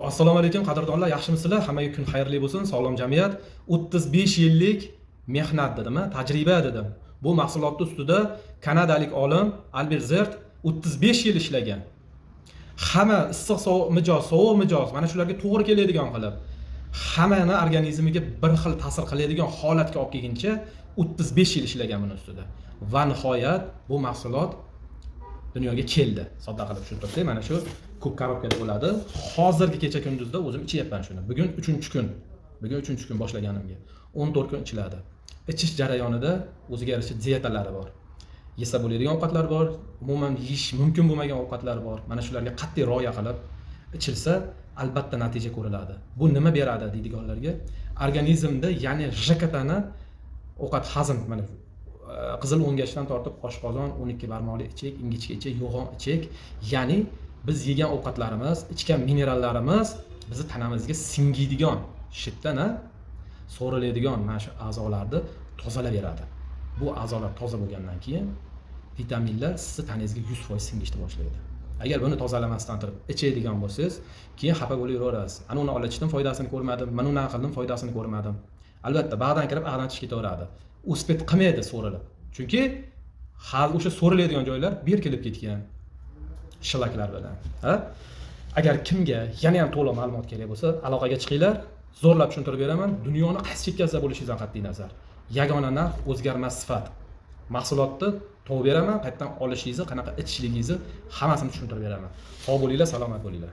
Assalomu alaykum qadrdonlar, yaxshimisizlar? Hammaga kun xayrli bo'lsin. Sog'lom jamiyat. 35 yillik mehnat dedimmi? Tajriba dedim. Bu mahsulotning ustida kanadalik olim Albert Zert 35 yil ishlagan. Hamma issiq sovuq mijoz, sovuq mijoz, mana shularga to'g'ri keladigan qilib, hammani organizmiga bir xil ta'sir qiladigan holatga olib kelguncha 35 yil ishlagan buni ustida. Va nihoyat bu mahsulot dunyoga keldi. Sodda qilib tushuntirsak, mana shu ko'k korobkada bo'ladi. Hozirgi kecha kunduzda o'zim ichyapman shuni. Bugun 3-kun. Bugun 3-kun boshlaganimga. 14 kun ichiladi. Ichish jarayonida o'ziga yarasha dietalari bor. Yesa bo'ladigan ovqatlar bor, umuman yeyish mumkin bo'lmagan ovqatlar bor. Mana shularga qat'iy rioya qilib ichilsa, albatta natija ko'riladi. Bu nima beradi deydiganlarga? Organizmda, ya'ni JKTni ovqat hazm, mana qizil o'ngachdan tortib oshqozon, 12 barmoqli ichak, ingichka ichak, yo'g'on ichak, ya'ni biz yegan ovqatlarimiz, ichgan minerallarimiz bizni tanamizga singiydigan, shitdan so'riladigan mana shu a'zolarni tozalab beradi. Bu a'zolar toza bo'lgandan keyin vitaminlar sizni tanangizga 100% singishni boshlaydi. Agar buni tozalamasdan turib ichadigan bo'lsangiz, keyin xafa bo'laverasiz. Ana uni olib ichdim, foydasini ko'rmadim, mana uni qildim, foydasini ko'rmadim. Albatta, ba'dan kirib, a'dan chiqib ketaveradi. Uspet qilmaydi so'rilib. Chunki o'sha so'riladigan joylar berkilib ketgan shilaklar bilan. Agar kimga yana ham to'liq ma'lumot kerak bo'lsa, aloqaga chiqinglar. Zo'rlab tushuntirib beraman. Dunyoni qaysi chekkasida bo'lishingizdan qat'iy nazar. Yagona narx o'zgarmas sifat. Mahsulotni topib beraman, qayerdan olishingizni, qanaqa ichishligingizni hammasini tushuntirib beraman. Sog' bo'linglar, salomat bo'linglar.